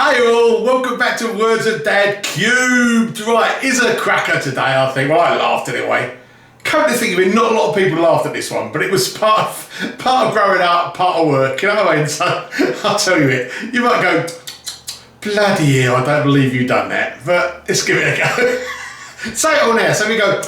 Hey all, welcome back to Words of Dad³. Right, is a cracker today, I think. Well, I laughed anyway. Come to think of it, not a lot of people laughed at this one, but it was part of growing up, part of work, you know what I mean? So, I'll tell you it. You might go, bloody hell, I don't believe you've done that, but let's give it a go. Say it on air, so we go,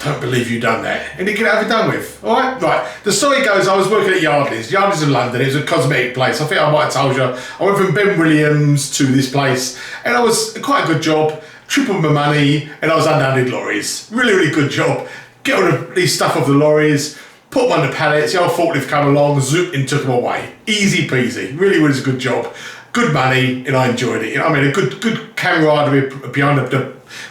don't believe you've done that, and you get it over done with. All right, right. The story goes, I was working at Yardley's in London. It was a cosmetic place. I think I might have told you. I went from Ben Williams to this place, and I was quite a good job. Tripled my money, and I was unloading lorries. Really, really good job. Get all these stuff off the lorries, put them on the pallets. The old forklift come along, zoop, and took them away. Easy peasy. Really was a good job. Good money, and I enjoyed it. You know what I mean? A good camaraderie behind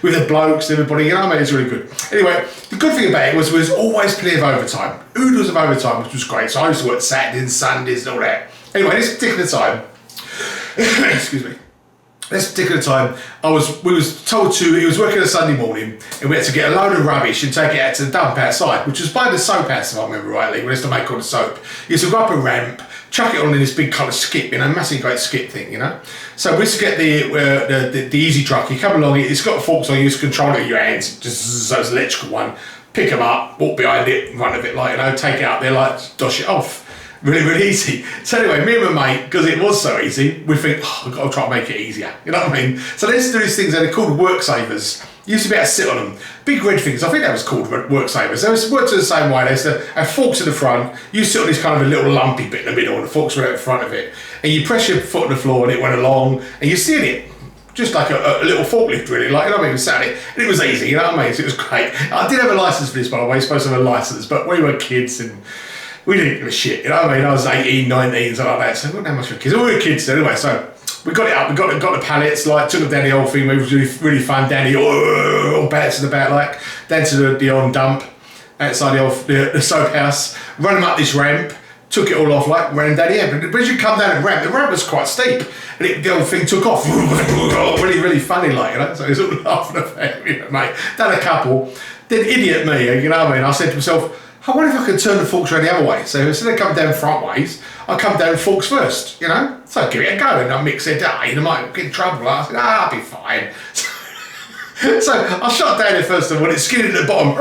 with the blokes and everybody, you know what I mean? It's really good. Anyway, the good thing about it was always plenty of overtime. Oodles of overtime, which was great. So I used to work Saturdays, Sundays and all that. Anyway, this particular time, excuse me, this particular time, we was told to, he was working a Sunday morning, and we had to get a load of rubbish and take it out to the dump outside, which was by the soap house, if I remember rightly. We used to make all the soap. You used to go up a ramp, chuck it on in this big kind of skip, you know, massive great skip thing, you know. So we used to get the easy truck. You come along, it's got forks on, you just control it with your hands, just so it's an electrical one. Pick them up, walk behind it, in front of it, like, you know, take it out there, like, dosh it off. Really, really easy. So anyway, me and my mate, because it was so easy, we think, I've got to try and make it easier. You know what I mean? So let's do these things that are called work savers. You used to be able to sit on them. Big red things, I think that was called work savers. They worked the same way. They used to have forks in the front. You sit on this kind of a little lumpy bit in the middle, and the forks were out in front of it. And you press your foot on the floor and it went along, and you steered it. Just like a little forklift, really, like, you know what I mean? We sat it, and it was easy, you know what I mean? So it was great. I did have a license for this, by the way. You're supposed to have a license, but we were kids, and we didn't give a shit, you know what I mean? I was 18, 19, something like that, so we weren't that much of kids. We were kids anyway, so we got it up, we got the pallets, like, took them down the old thing, it was really, really fun, down the all pallets in the back, like, down to the old dump, outside the soap house, run them up this ramp, took it all off, like, ran down the end. But as you come down the ramp was quite steep, and the old thing took off, really, really funny, like, you know, so he was all laughing about it, you know, mate. Done a couple, then idiot me, you know what I mean? I said to myself, I wonder if I could turn the forks around the other way. So instead of coming down front ways, I come down forks first, you know? So I give it a go, and I mix it, you might get in trouble. I said, I'll be fine. So I shot down there first, and when it skidded at the bottom,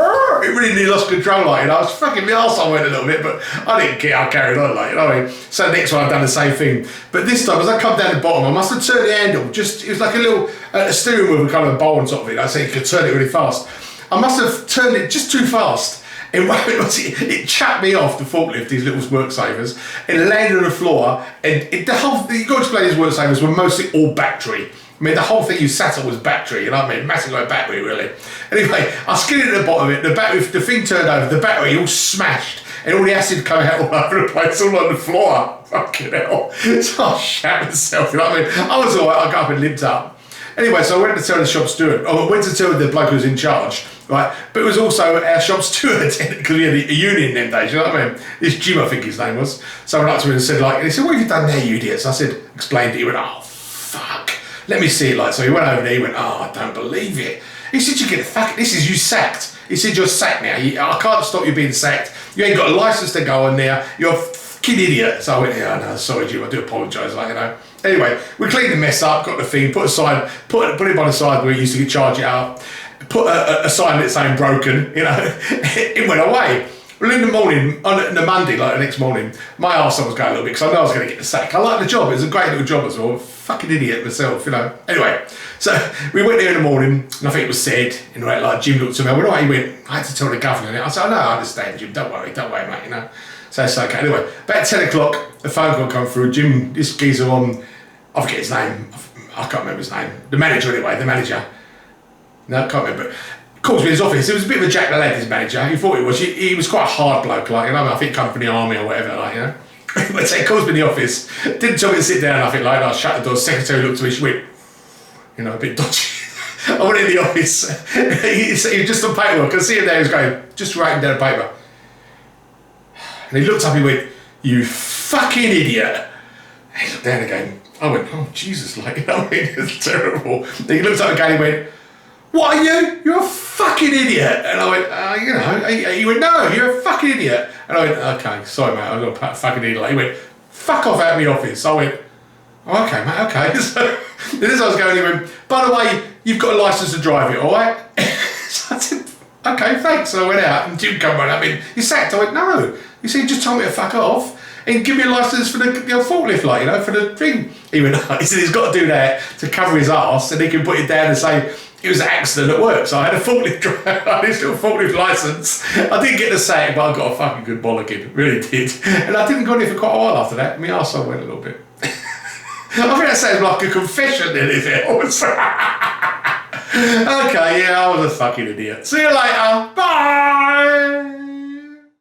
it really nearly lost control, like, you know? I was fucking my arse, I went a little bit, but I didn't care, I carried on, like, you know what I mean? So next one I've done the same thing. But this time, as I come down the bottom, I must have turned the handle, it was like a little steering wheel with kind of a bowl on top of it, so you could turn it really fast. I must have turned it just too fast. And it chapped me off the forklift, these little work savers, and landed on the floor. And you've got to explain these work savers were mostly all battery. I mean, the whole thing you sat on was battery, you know what I mean? Massive like battery, really. Anyway, I skidded at the bottom of it, the thing turned over, the battery all smashed, and all the acid coming out all over the place, all on the floor. Fucking hell. So I shat myself, you know what I mean? I was all right, I got up and limped up. Anyway, so I went to tell the shop steward. I went to tell the bloke who was in charge, right? But it was also our shop steward, because we had a union them days, you know what I mean? This Jim, I think his name was. So I went up to him and said, like, and he said, what have you done there, you idiots? I said, explained it. He went, oh, fuck. Let me see it, like. So he went over there, he went, oh, I don't believe it. He said, you get fuck, this is you sacked. He said, you're sacked now. I can't stop you being sacked. You ain't got a license to go on there. You're a fucking idiot. So I went, yeah, no, sorry, Jim, I do apologise, like, you know. Anyway, we cleaned the mess up, got the thing, put it by the side where we used to charge it up, put a sign that's saying broken, you know, it went away. Well, in the morning, on the Monday, like the next morning, my arse was going a little bit, because I know I was going to get the sack. I liked the job, it was a great little job as well, fucking idiot myself, you know. Anyway, so we went there in the morning, and I think it was said, and like Jim looked at me, I went, oh, he went, I had to tell the governor. I said, oh, no, I understand, Jim, don't worry, mate, you know. So it's okay. Anyway, about 10 o'clock, a phone call come through. Jim, this geezer on, I forget his name. I can't remember his name. The manager, anyway, the manager. No, I can't remember. Calls me in his office. It was a bit of a Jack the Lad, his manager. He thought he was. He was quite a hard bloke, like, you know, I think come from the army or whatever, like, you know. But so he calls me in the office. Didn't tell me to sit down, I think, like, I shut the door. Secretary looked at me, she went, you know, a bit dodgy. I went in the office. He was just on paperwork. I could see him there, he was going, just writing down a paper. And he looked up, he went, you fucking idiot. And he looked down again. I went, oh, Jesus, like, you know what I mean? It's terrible. Then he looked up again, he went, what are you? You're a fucking idiot. And I went, you know, he went, no, you're a fucking idiot. And I went, okay, sorry, mate, I'm not a fucking idiot. He went, fuck off out of the office. I went, Oh, okay, mate, okay. So then as I was going, he went, by the way, you've got a licence to drive it, all right? So I said, okay, thanks. So I went out and Jim come running up in. You sacked? I went, no. He said, just told me to fuck off and give me a licence for the forklift, like, you know, for the thing. He went, he said he's got to do that to cover his arse and he can put it down and say, it was an accident at work. So I had a forklift driver, I had this little forklift licence. I didn't get the sack, but I got a fucking good bollocking, really did. And I didn't go in it for quite a while after that. My arsehole went a little bit. I think that sounds like a confession then, is it? Okay, yeah, I was a fucking idiot. See you later.